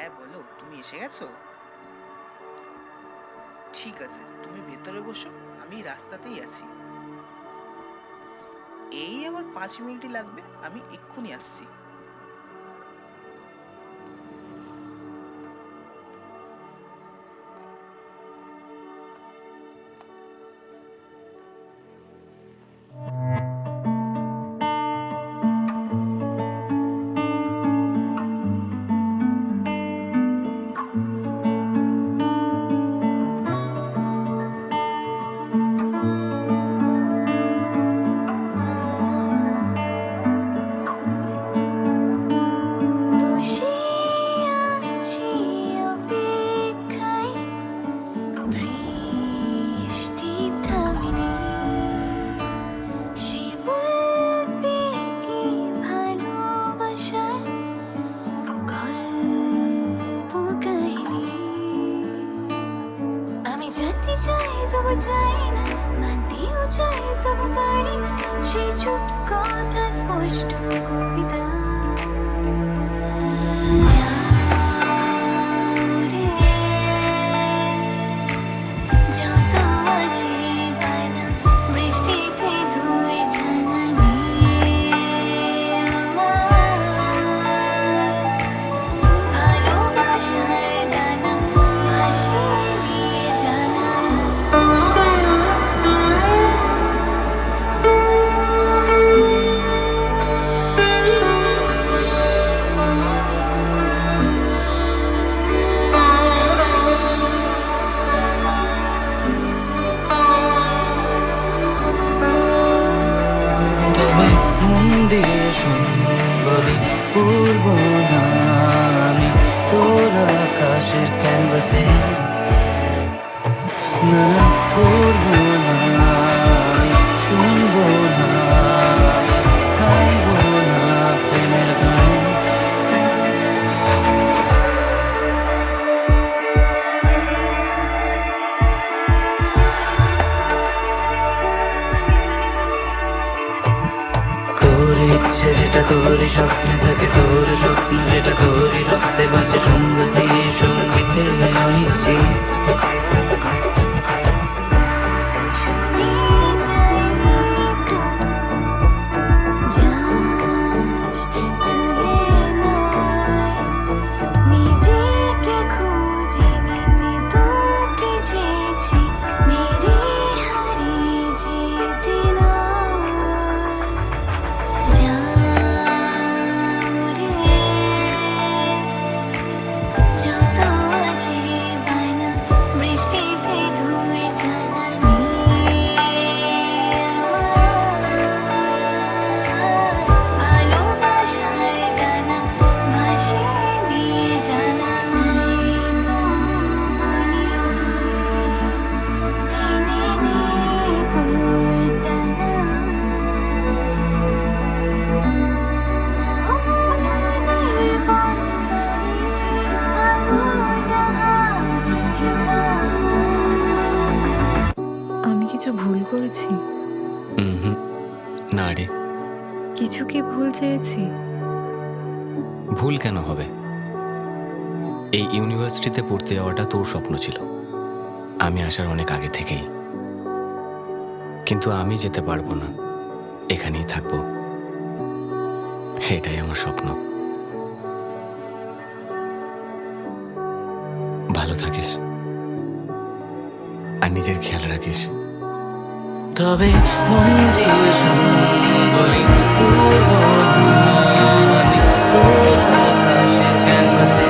হ্যাঁ বলো, তুমি এসে গেছো? ঠিক আছে, তুমি ভেতরে বসো, আমি রাস্তাতেই আছি। এই আমার 5 মিনিটই লাগবে, আমি এক্ষুনি আসছি। বসে আছি অপেক্ষায়, বৃষ্টি থামেনি। সে বলবে কি ভালোবাসার গল্প কাহিনী। আমি জানতে চাই তবু চাই না, মানতেও চাই তবু পারি না। সেই চুপ কথা স্পষ্ট কবিতা। যত আছে বায়না, বৃষ্টিতে ধুয়ে জানা আমার ভালোবাসার ডানা ভাসিয়ে নিয়ে জানা। তবে মন দিয়ে শুন বলি, উড়ব না আমি তোর আকাশের ক্যানভাসে। না না, উড়ব না আমি, শুনব না আমি, গাইব না প্রেমের গান। তোর ইচ্ছে যেটা তোরই স্বপ্নে থাকে, তোর স্বপ্ন যেটা তোরই রক্তে বাঁচে, সংগতি সঙ্গীতে অনিশ্চিত। শুনে যাই একটু তো যাস চলে নয়, নিজেকে খুঁজে নিতে তোকে চেয়েছি, মেরে হারিয়ে যেতে নয়। যাও রে, যত আছে বায়না, বৃষ্টিতে ধুয়ে জানা ভালোবাসার ডানা ভাসিয়ে নিয়ে জানা। তো বলি টেনে নে তোর ডানা, আমাদের বন্দরে আদর জাহাজ উড়িয়ে। আমি কিছু ভুল করেছি? না রে, কিছু কি ভুল চেয়েছি? ভুল কেন হবে? এই ইউনিভার্সিটিতে পড়তে যাওয়াটা তোর স্বপ্ন ছিল, আমি আসার অনেক আগে থেকেই। কিন্তু আমি যেতে পারবো না, এখানেই থাকবো, এটাই আমার স্বপ্ন। ভালো থাকিস আর নিজের খেয়াল রাখিস। তবে মন দিয়ে শুন বলি, উড়ব না আমি তোর আকাশের ক্যানভাসে।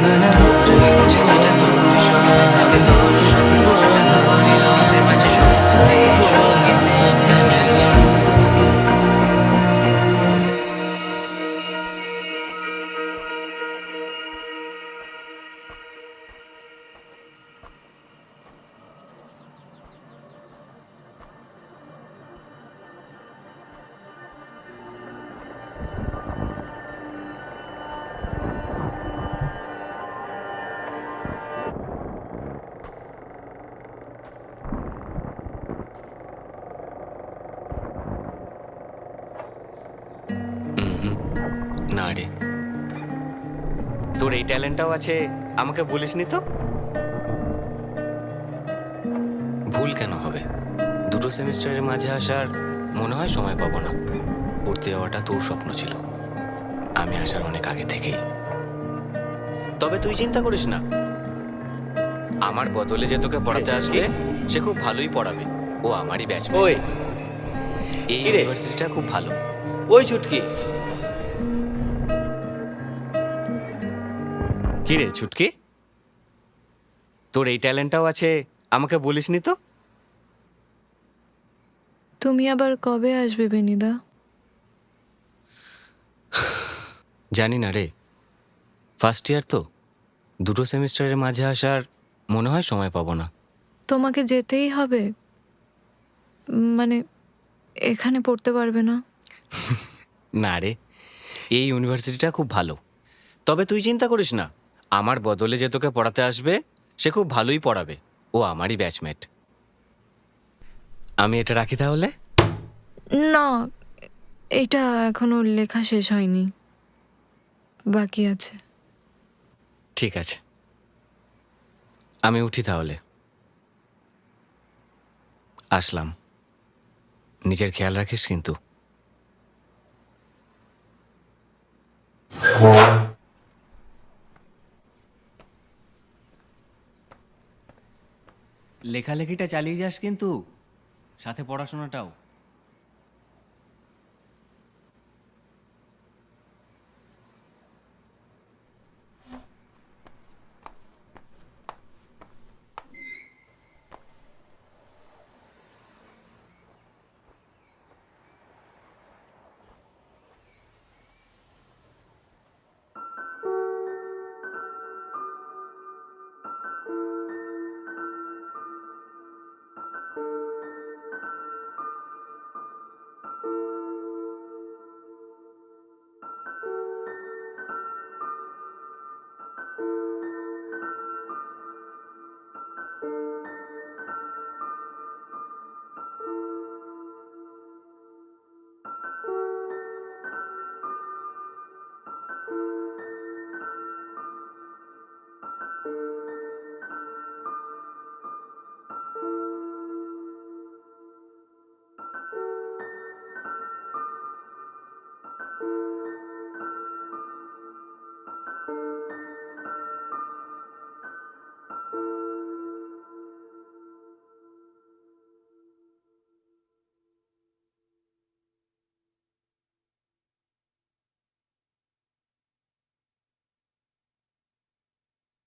না না, তোর ইচ্ছে যেটা তোরই স্বপ্নে থাকে, তোর স্বপ্ন যেটা তোরই রক্তে বাঁচে, সংগীতে সঙ্গীতে অনিশ্চিত। না রে, তোর এই ট্যালেন্টটাও আছে, আমাকে বলিসনি তো? ভুল কেন হবে? দুটো সেমিস্টারের মাঝে আসার মনে হয় সময় পাবো না। পড়তে যাওয়াটা তোর স্বপ্ন ছিল, আমি আসার অনেক আগে থেকেই। তবে তুই চিন্তা করিস না, আমার বদলে যে তোকে পড়াতে আসবে সে খুব ভালোই পড়াবে, ও আমারই ব্যাচ। ওই এই কিরে? ইউনিভার্সিটিটা খুব ভালো। ওই চুটকি, কি রে ছুটকি, তোর এই ট্যালেন্টটাও আছে, আমাকে বলিসনি তো? তুমি আবার কবে আসবে বেনিদা? জানি না রে, ফার্স্ট ইয়ার তো, দুটো সেমিস্টারের মাঝে আসার মনে হয় সময় পাবো না। তোমাকে যেতেই হবে? মানে এখানে পড়তে পারবে না? না রে, এই ইউনিভার্সিটিটা খুব ভালো। তবে তুই চিন্তা করিস না, আমার বদলে যে তোকে পড়াতে আসবে সে খুব ভালোই পড়াবে, ও আমারই ব্যাচমেট। আমি এটা রাখি তাহলে? না, এটা এখনো লেখা শেষ হয়নি, বাকি আছে। ঠিক আছে, আমি উঠি তাহলে। আসলাম, নিজের খেয়াল রাখিস কিন্তু। লেখালেখিটা চালিয়ে যাস কিন্তু, সাথে পড়াশোনাটাও।